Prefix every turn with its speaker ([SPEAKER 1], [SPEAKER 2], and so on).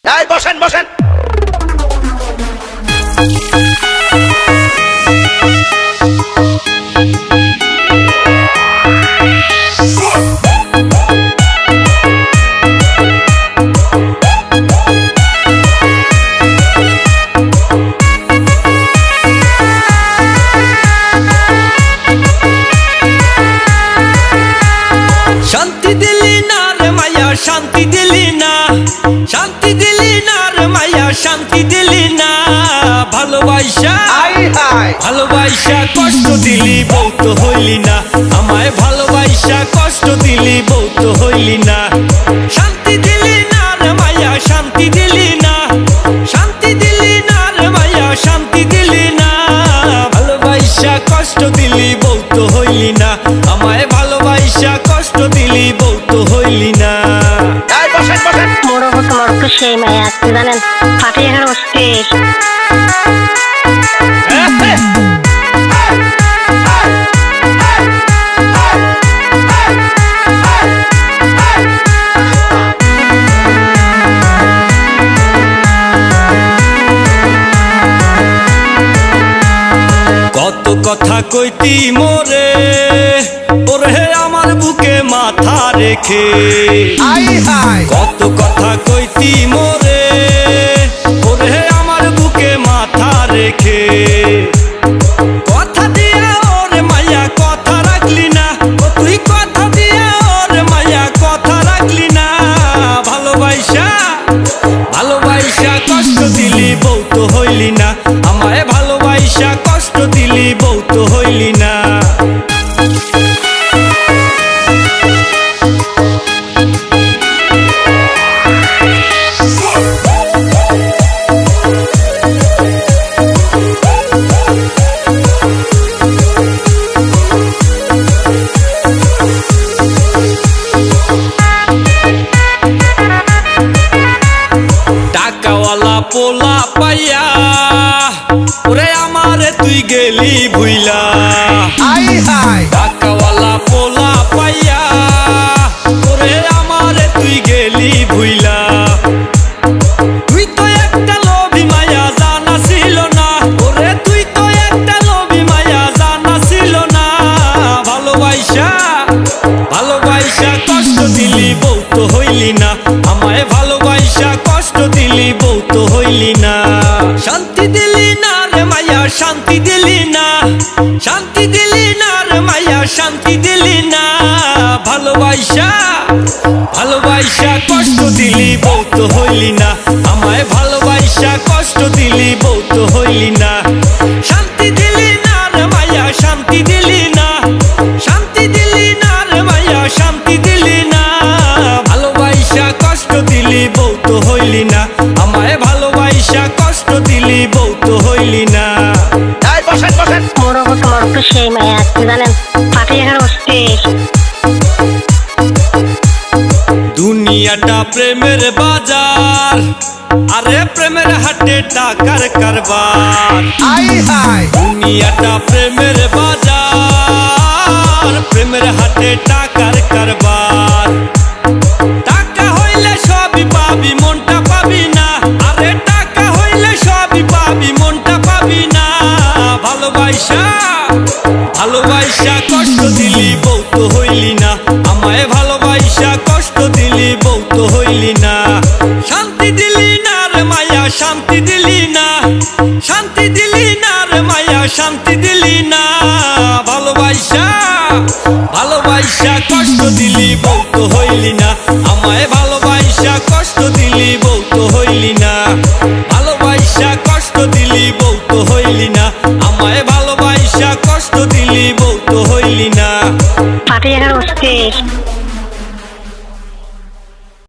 [SPEAKER 1] এই বসেন বসেন।
[SPEAKER 2] শান্তি দিলি না রে মায়া, শান্তি দিলি না, শান্তি দিলি না রে মায়া, শান্তি দিলি না। ভালোবাসা ভালোবাসা কষ্ট দিলি বউ তো হইলি না, আমায় ভালোবাসা কষ্ট দিলি বউ তো হইলি না। শান্তি দিলি না রে মায়া, শান্তি দিলি না, শান্তি দিলি না রে মায়া, শান্তি দিলি না। ভালোবাসা কষ্ট দিলি বউ তো হইলি না, আমায় ভালোবাসা কষ্ট দিলি বউ তো হইলি না।
[SPEAKER 1] এই বসেন বসেন।
[SPEAKER 3] মোড়ো তোমার তো সেই মায়া আপনি জানেন ফাটিয়ে এখানে অস্থির।
[SPEAKER 2] কত কথা কইতি মোরে, ওরে আমার বুকে মাথা রেখে। কত কথা কইতি মোরে, ওরে আমার বুকে মাথা রেখে। কথা দিয়া ওরে মায়া কথা রাখলি না, ও তুই কথা দিয়া ওরে মায়া কথা রাখলি না। ভালোবাসা ভালোবাসা কষ্ট দিলি বউ তো হইলি না, আমায় ভালোবাসা কষ্ট দিলি বউ তো হইলি না। টাকাওয়ালা পোলা পাইয়া ওরে আমারে তুই গেলি ভুইলা। টাকাওয়ালা পোলা পাইয়া ওরে আমারে তুই গেলি ভুইলা। তুই তো একটা লোভী মায়া জানা ছিল না, ওরে তুই তো একটা লোভী মায়া জানা ছিল না। ভালোবাসা ভালোবাসা কষ্ট দিলি বউ তো হইলি না, আমায় ভালোবাসা কষ্ট দিলি বউ তো হইলি না। শান্তি দিলি না রে মায়া, শান্তি দিলি না, শান্তি দিলি না রে মায়া, শান্তি দিলি না। ভালোবাসা ভালোবাসা কষ্ট দিলি বউ তো হইলি না, আমায় ভালোবাসা কষ্ট দিলি বউ তো হইলি না। শান্তি দিলি না রে মায়া, শান্তি দিলি না, শান্তি দিলি না রে মায়া, শান্তি দিলি না। ভালোবাসা কষ্ট দিলি বউ তো হইলি না, আমায় ভালোবাসা কষ্ট দিলি বউ তো হইলি না।
[SPEAKER 1] এই বসেন বসেন।
[SPEAKER 3] মোড়ো তোমার তো সেই মায়া আপনি জানেন ফাটিয়ে এখানে অস্থির।
[SPEAKER 2] দুনিয়াটা প্রেমের বাজার, আরে প্রেমের হাটে টাকার কারবার। দুনিয়াটা প্রেমের বাজার, প্রেমের হাটে টাকার কারবার। টাকা হইলে সবই পাবি মনটা পাবি না, আরে টাকা হইলে সবই পাবি মনটা পাবি না। ভালোবাসা ভালোবাসা কষ্ট দিলি বউ তো হইলি না, আমায় ভালোবাসা কষ্ট দিলি বউ তো হইলি না। শান্তি দিলি না রে মায়া, শান্তি দিলি না, শান্তি দিলি না রে মায়া, শান্তি দিলি না। ভালোবাসা ভালোবাসা কষ্ট দিলি বউ তো হইলি না, আমায় ভালোবাসা কষ্ট দিলি বউ তো হইলি না। ভালোবাসা কষ্ট দিলি বউ তো হইলি না, আমায় ভালোবাসা কষ্ট দিলি বউ তো হইলি না।
[SPEAKER 3] ফাটিয়ে এখানে অস্থির।